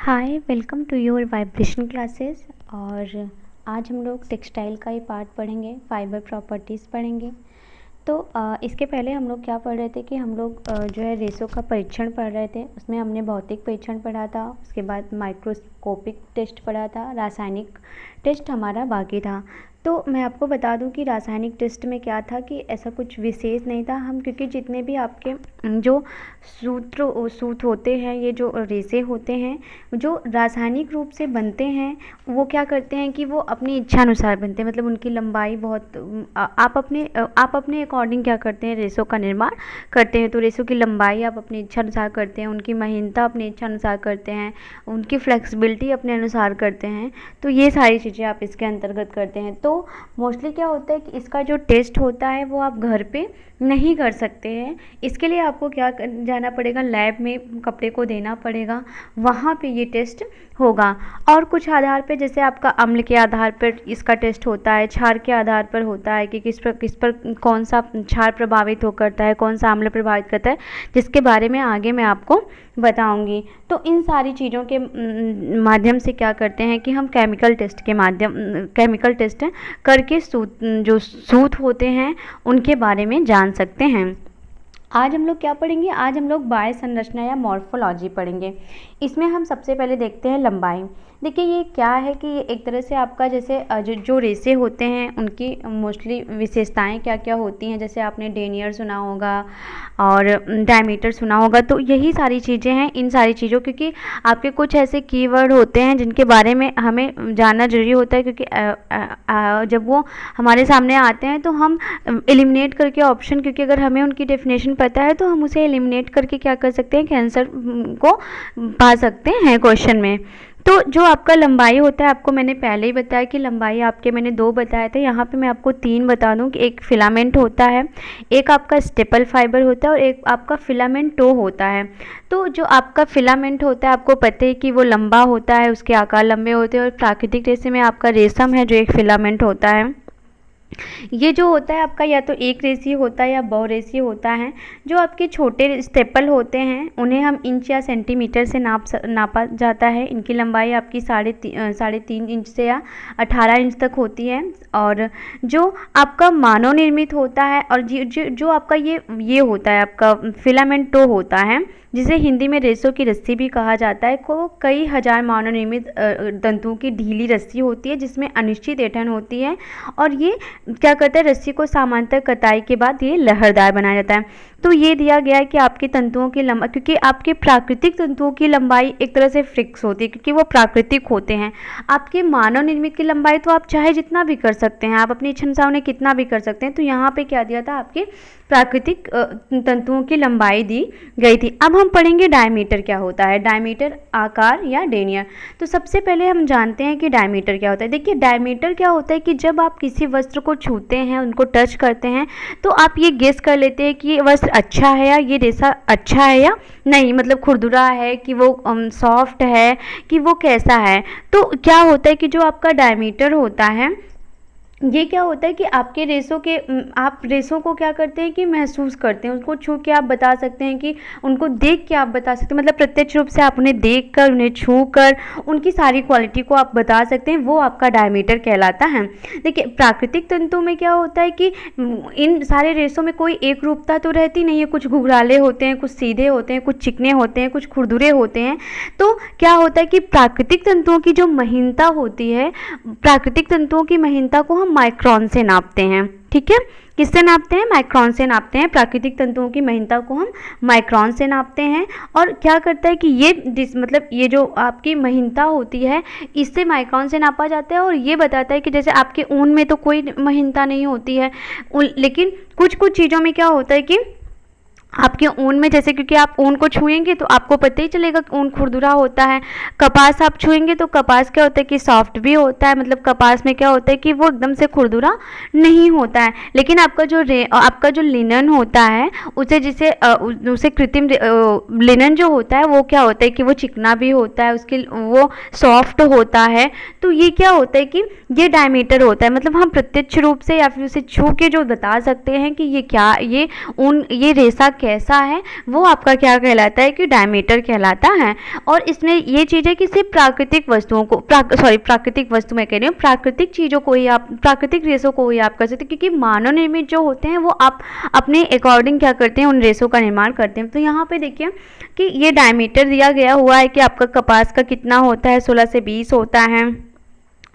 Hi, welcome to your vibration classes. और आज हम लोग टेक्सटाइल का ही पार्ट पढ़ेंगे, फाइबर प्रॉपर्टीज़ पढ़ेंगे। तो इसके पहले हम लोग क्या पढ़ रहे थे कि हम लोग जो है रेशों का परीक्षण पढ़ रहे थे। उसमें हमने भौतिक परीक्षण पढ़ा था, उसके बाद माइक्रोस्कोपिक टेस्ट पढ़ा था, रासायनिक टेस्ट हमारा बाकी था। तो मैं आपको बता दूं कि रासायनिक टेस्ट में क्या था कि ऐसा कुछ विशेष नहीं था। हम क्योंकि जितने भी आपके जो सूत्र होते हैं, ये जो रेशे होते हैं जो रासायनिक रूप से बनते हैं, वो क्या करते हैं कि वो अपनी इच्छा अनुसार बनते हैं। मतलब उनकी लंबाई बहुत आप अपने अकॉर्डिंग क्या करते हैं, रेशों का निर्माण करते हैं। तो रेशों की लंबाई आप अपनी इच्छा अनुसार करते हैं, उनकी महीनता अपनी इच्छा अनुसार करते हैं, उनकी फ्लेक्सिबिलिटी अपने अनुसार करते हैं। तो ये सारी चीज़ें आप इसके अंतर्गत करते हैं। तो मोस्टली क्या होता है कि इसका जो टेस्ट होता है वो आप घर पे नहीं कर सकते हैं। इसके लिए आपको क्या जाना पड़ेगा, लैब में कपड़े को देना पड़ेगा, वहाँ पे ये टेस्ट होगा। और कुछ आधार पे, जैसे आपका अम्ल के आधार पर इसका टेस्ट होता है, क्षार के आधार पर होता है कि किस पर कौन सा क्षार प्रभावित हो करता है, कौन सा अम्ल प्रभावित करता है, जिसके बारे में आगे मैं आपको बताऊंगी। तो इन सारी चीज़ों के माध्यम से क्या करते हैं कि हम केमिकल टेस्ट करके सूत होते हैं उनके बारे में जान सकते हैं। आज हम लोग क्या पढ़ेंगे, आज हम लोग बाह्य संरचना या मॉर्फोलॉजी पढ़ेंगे। इसमें हम सबसे पहले देखते हैं लंबाई। देखिए ये क्या है कि ये एक तरह से आपका जैसे जो रेशे होते हैं उनकी मोस्टली विशेषताएं क्या क्या होती हैं। जैसे आपने डेनियर सुना होगा और डायमीटर सुना होगा। तो यही सारी चीज़ें हैं। इन सारी चीज़ों, क्योंकि आपके कुछ ऐसे कीवर्ड होते हैं जिनके बारे में हमें जानना जरूरी होता है, क्योंकि जब वो हमारे सामने आते हैं तो हम एलिमिनेट करके ऑप्शन, क्योंकि अगर हमें उनकी डेफिनेशन पता है तो हम उसे एलिमिनेट करके क्या कर सकते हैं कि आंसर को पा सकते हैं क्वेश्चन में। तो जो आपका लंबाई होता है, आपको मैंने पहले ही बताया कि लंबाई आपके मैंने 2 बताए थे। यहाँ पे मैं आपको 3 बता दूँ कि एक फिलामेंट होता है, एक आपका स्टेपल फाइबर होता है और एक आपका फिलामेंट टो होता है। तो जो आपका फिलामेंट होता है, आपको पता है कि वो लंबा होता है, उसके आकार लंबे होते हैं। और प्राकृतिक रेशे में आपका रेशम है जो एक फिलामेंट होता है। ये जो होता है आपका या तो एक रेशीय होता है या बहुरेशीय होता है। जो आपके छोटे स्टेपल होते हैं उन्हें हम इंच या सेंटीमीटर से नापा जाता है। इनकी लंबाई आपकी 3.5 इंच से या 18 इंच तक होती है। और जो आपका मानव निर्मित होता है और जो आपका ये होता है आपका फिलामेंट टो होता है, जिसे हिंदी में रेशों की रस्सी भी कहा जाता है, को कई हजार मानव निर्मित तंतुओं की ढीली रस्सी होती है जिसमें अनिश्चित ऐंठन होती है। और ये क्या करता है, रस्सी को समांतर कताई के बाद ये लहरदार बनाया जाता है। तो ये दिया गया है कि आपके तंतुओं की लंबाई, क्योंकि आपके प्राकृतिक तंतुओं की लंबाई एक तरह से फिक्स होती है क्योंकि वो प्राकृतिक होते हैं। आपके मानव निर्मित की लंबाई तो आप चाहे जितना भी कर सकते हैं, आप अपनी इच्छा अनुसार उन्हें कितना भी कर सकते हैं। तो यहाँ पे क्या दिया था, आपके प्राकृतिक तंतुओं की लंबाई दी गई थी। अब हम पढ़ेंगे डायमीटर क्या होता है, डायमीटर आकार या डेनियर। तो सबसे पहले हम जानते हैं कि डायमीटर क्या होता है। देखिए डायमीटर क्या होता है कि जब आप किसी वस्त्र को छूते हैं, उनको टच करते हैं, तो आप ये गेस कर लेते हैं कि ये वस्त्र अच्छा है या ये रेशा अच्छा है या नहीं, मतलब खुरदुरा है कि वो सॉफ्ट है कि वो कैसा है। तो क्या होता है कि जो आपका डायमीटर होता है, ये क्या होता है कि आपके आप रेशों को क्या करते हैं कि महसूस करते हैं। उसको छू के आप बता सकते हैं कि उनको देख के आप बता सकते हैं, मतलब प्रत्यक्ष रूप से आप उन्हें देख कर, उन्हें छू कर उनकी सारी क्वालिटी को आप बता सकते हैं। वो आपका डायमीटर कहलाता है। देखिए प्राकृतिक तंतुओं में क्या होता है कि इन सारे रेशों में कोई एक रूपता तो रहती नहीं है। कुछ घुघराले होते हैं, कुछ सीधे होते हैं, कुछ चिकने होते हैं, कुछ खुरदुरे होते हैं। तो क्या होता है कि प्राकृतिक तंतुओं की जो महीनता होती है, प्राकृतिक तंतुओं की महीनता को माइक्रोन से नापते हैं। ठीक है, किससे नापते हैं, माइक्रोन से नापते हैं। प्राकृतिक तंतुओं की महीनता को हम माइक्रोन से नापते हैं। और क्या करता है कि ये जो आपकी महीनता होती है, इससे माइक्रोन से नापा जाता है। और ये बताता है कि जैसे आपके ऊन में तो कोई महीनता नहीं होती है, लेकिन कुछ चीज़ों में क्या होता है कि आपके ऊन में, जैसे क्योंकि आप ऊन को छुएंगे तो आपको पता ही चलेगा कि ऊन खुरदुरा होता है। कपास आप छुएंगे तो कपास क्या होता है कि सॉफ्ट भी होता है, मतलब कपास में क्या होता है कि वो एकदम से खुरदुरा नहीं होता है। लेकिन आपका जो लिनन होता है, उसे कृत्रिम लिनन जो होता है वो क्या होता है कि वो चिकना भी होता है, वो सॉफ्ट होता है। तो ये क्या होता है कि ये डायमीटर होता है। मतलब हम प्रत्यक्ष रूप से या फिर उसे छू के जो बता सकते हैं कि ये रेशा कैसा है वो आपका क्या कहलाता है कि डायमीटर कहलाता है। और इसमें ये चीज़ है कि सिर्फ प्राकृतिक वस्तुओं को प्राकृतिक वस्तु मैं कह रही हूँ, प्राकृतिक चीज़ों को ही आप, प्राकृतिक रेशों को ही आप कर सकते हैं, क्योंकि मानव निर्मित जो होते हैं वो आप अपने अकॉर्डिंग क्या करते हैं, उन रेशों का निर्माण करते हैं। तो यहाँ पे देखिए कि ये डायमीटर दिया गया हुआ है कि आपका कपास का कितना होता है, 16 से 20 होता है।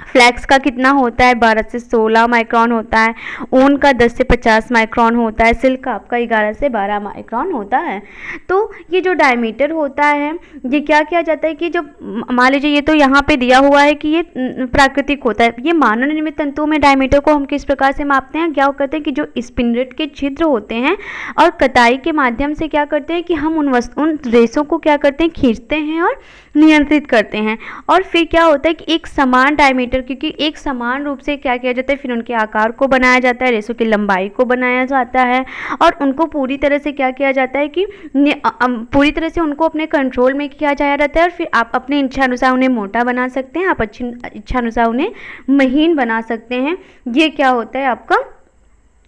फ्लैक्स का कितना होता है, 12 से 16 माइक्रोन होता है। ऊन का 10 से 50 माइक्रोन होता है। सिल्क का आपका 11 से 12 माइक्रोन होता है। तो ये जो डायमीटर होता है ये क्या किया जाता है कि जब मान लीजिए ये तो यहाँ पे दिया हुआ है कि ये प्राकृतिक होता है, ये मानव निर्मित तंतुओं में डायमीटर को हम किस प्रकार से मापते हैं, क्या करते हैं कि जो स्पिनरेट के छिद्र होते हैं और कताई के माध्यम से क्या करते हैं कि हम उन रेशों को क्या करते हैं, खींचते हैं और नियंत्रित करते हैं। और फिर क्या होता है कि एक समान डायमीटर, क्योंकि एक समान रूप से क्या किया जाता है, फिर उनके आकार को बनाया जाता है, रेशों की लंबाई को बनाया जाता है और उनको पूरी तरह से क्या किया जाता है कि पूरी तरह से उनको अपने कंट्रोल में किया जाया जाता है। और फिर आप अपने इच्छानुसार उन्हें मोटा बना सकते हैं, आप अच्छी इच्छानुसार उन्हें महीन बना सकते हैं। ये क्या होता है आपका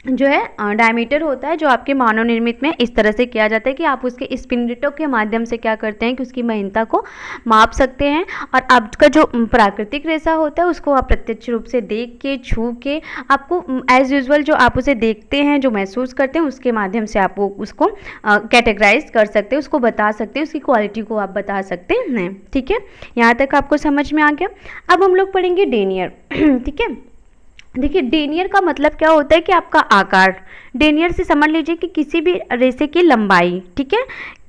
जो है डायमीटर होता है, जो आपके मानव निर्मित में इस तरह से किया जाता है कि आप उसके स्पिनरेटों के माध्यम से क्या करते हैं कि उसकी महीनता को माप सकते हैं। और आपका जो प्राकृतिक रेशा होता है उसको आप प्रत्यक्ष रूप से देख के, छू के, आपको एज यूजुअल जो आप उसे देखते हैं, जो महसूस करते हैं, उसके माध्यम से आप वो उसको कैटेगराइज कर सकते हैं, उसको बता सकते हैं, उसकी क्वालिटी को आप बता सकते हैं। ठीक है, यहाँ तक आपको समझ में आ गया। अब हम लोग पढ़ेंगे डेनियर। ठीक है, देखिए डेनियर का मतलब क्या होता है कि आपका आकार। डेनियर से समझ लीजिए कि किसी भी रेशे की लंबाई। ठीक है,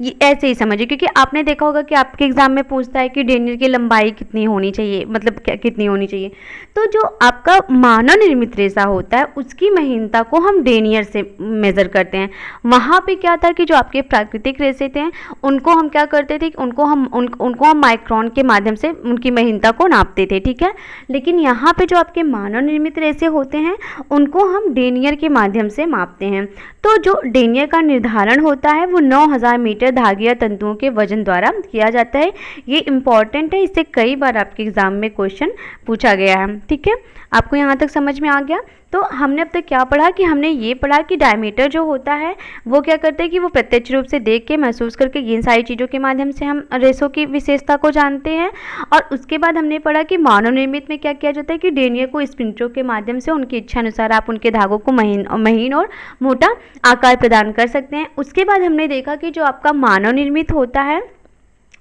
ये ऐसे ही समझिए, क्योंकि आपने देखा होगा कि आपके एग्जाम में पूछता है कि डेनियर की लंबाई कितनी होनी चाहिए, मतलब कितनी होनी चाहिए। तो जो आपका मानव निर्मित रेशा होता है उसकी महीनता को हम डेनियर से मेज़र करते हैं। वहाँ पे क्या था कि जो आपके प्राकृतिक रेशे थे उनको हम क्या करते थे, उनको हम माइक्रोन के माध्यम से उनकी महीनता को नापते थे। ठीक है, लेकिन यहाँ पे जो आपके मानव निर्मित रेशे होते हैं उनको हम डेनियर के माध्यम से मापते हैं। तो जो डेनियर का निर्धारण होता है वो 9000 मीटर धागे या तंतुओं के वजन द्वारा किया जाता है। ये इंपॉर्टेंट है, इससे कई बार आपके एग्जाम में क्वेश्चन पूछा गया है। ठीक है, आपको यहाँ तक समझ में आ गया। तो हमने अब तक क्या पढ़ा कि हमने ये पढ़ा कि डायमीटर जो होता है वो क्या करते हैं कि वो प्रत्यक्ष रूप से देख के, महसूस करके, इन सारी चीज़ों के माध्यम से हम रेशों की विशेषता को जानते हैं। और उसके बाद हमने पढ़ा कि मानव निर्मित में क्या किया जाता है कि डेनियर को स्पिंडलों के माध्यम से उनकी इच्छा अनुसार आप उनके धागों को महीन और मोटा आकार प्रदान कर सकते हैं। उसके बाद हमने देखा कि जो आपका मानव निर्मित होता है,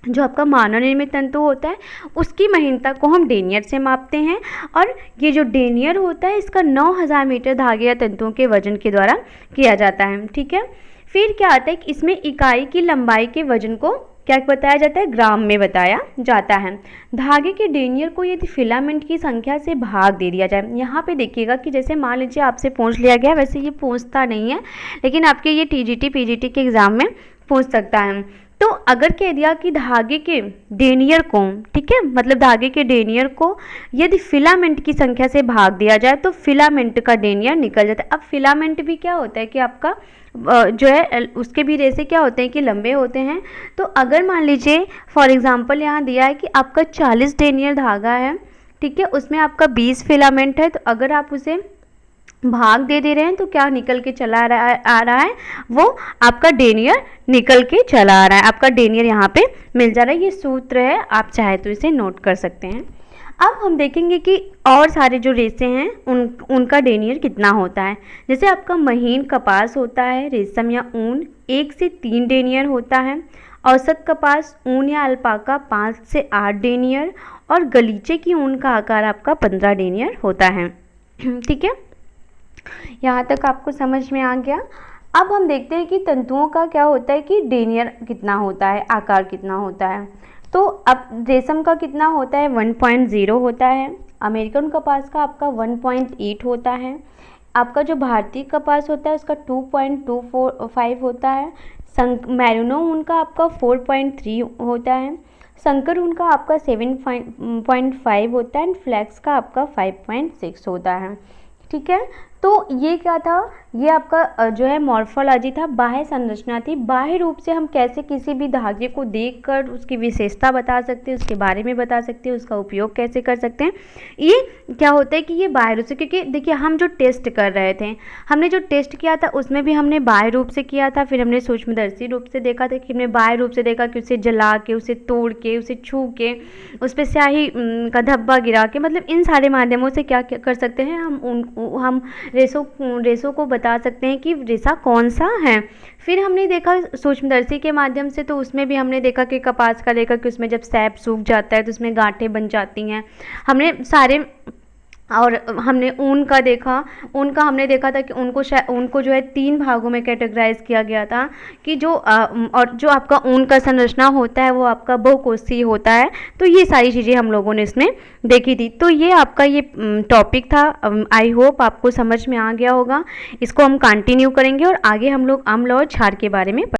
जो आपका मानव निर्मित तंतु होता है उसकी महीनता को हम डेनियर से मापते हैं। और ये जो डेनियर होता है इसका 9000 मीटर धागे या तंतुओं के वजन के द्वारा किया जाता है। ठीक है, फिर क्या आता है कि इसमें इकाई की लंबाई के वजन को क्या बताया जाता है, ग्राम में बताया जाता है। धागे के डेनियर को यदि फिलामेंट की संख्या से भाग दे दिया जाए, यहाँ पे देखिएगा कि जैसे मान लीजिए आपसे पूछ लिया गया, वैसे ये पूछता नहीं है लेकिन आपके ये टीजीटी पीजीटी के एग्जाम में पूछ सकता है। तो अगर कह दिया कि धागे के डेनियर को, ठीक है, मतलब धागे के डेनियर को यदि फिलामेंट की संख्या से भाग दिया जाए तो फिलामेंट का डेनियर निकल जाता है। अब फिलामेंट भी क्या होता है कि आपका जो है उसके भी रेशे क्या होते हैं कि लंबे होते हैं। तो अगर मान लीजिए फॉर एग्जांपल यहाँ दिया है कि आपका 40 डेनियर धागा है, ठीक है, उसमें आपका 20 फिलामेंट है, तो अगर आप उसे भाग दे रहे हैं तो क्या निकल के चला आ रहा है, वो आपका डेनियर निकल के चला आ रहा है, आपका डेनियर यहाँ पे मिल जा रहा है। ये सूत्र है, आप चाहे तो इसे नोट कर सकते हैं। अब हम देखेंगे कि और सारे जो रेशे हैं उनका डेनियर कितना होता है। जैसे आपका महीन कपास होता है, रेशम या ऊन 1 से 3 डेनियर होता है। औसत कपास ऊन या अल्पाका 5 से 8 डेनियर और गलीचे की ऊन का आकार आपका 15 डेनियर होता है। ठीक है, यहाँ तक आपको समझ में आ गया। अब हम देखते हैं कि तंतुओं का क्या होता है कि डेनियर कितना होता है, आकार कितना होता है। तो अब रेशम का कितना होता है, 1.0 होता है। अमेरिकन कपास का आपका 1.8 होता है। आपका जो भारतीय कपास होता है उसका 2.25 होता है। मैरिनो ऊन का आपका 4.3 होता है। संकर ऊन का आपका 7.5 होता है एंड फ्लैक्स का आपका 5.6 होता है। ठीक है, तो ये क्या था, ये आपका जो है मॉर्फोलॉजी था, बाह्य संरचना थी। बाह्य रूप से हम कैसे किसी भी धागे को देखकर उसकी विशेषता बता सकते हैं, उसके बारे में बता सकते हैं, उसका उपयोग कैसे कर सकते हैं। ये क्या होता है कि ये बाह्य रूप से, क्योंकि देखिए हम जो टेस्ट कर रहे थे, हमने जो टेस्ट किया था उसमें भी हमने बाह्य रूप से किया था, फिर हमने सूक्ष्मदर्शी रूप से देखा था कि हमने बाह्य रूप से देखा कि उसे जला के, उसे तोड़ के, उसे छू के, उस पर स्याही का धब्बा गिरा के, मतलब इन सारे माध्यमों से क्या कर सकते हैं हम रेशों को बता सकते हैं कि रेशा कौन सा है। फिर हमने देखा सूक्ष्मदर्शी के माध्यम से, तो उसमें भी हमने देखा कि कपास का देखा कि उसमें जब सैप सूख जाता है तो उसमें गांठें बन जाती हैं। हमने सारे, और हमने ऊन का देखा, ऊन का हमने देखा था कि उनको जो है 3 भागों में कैटेगराइज किया गया था कि और जो आपका ऊन का संरचना होता है वो आपका बहुकोषीय होता है। तो ये सारी चीज़ें हम लोगों ने इसमें देखी थी। तो ये आपका ये टॉपिक था, आई होप आपको समझ में आ गया होगा। इसको हम कंटिन्यू करेंगे और आगे हम लोग अम्ल और क्षार के बारे में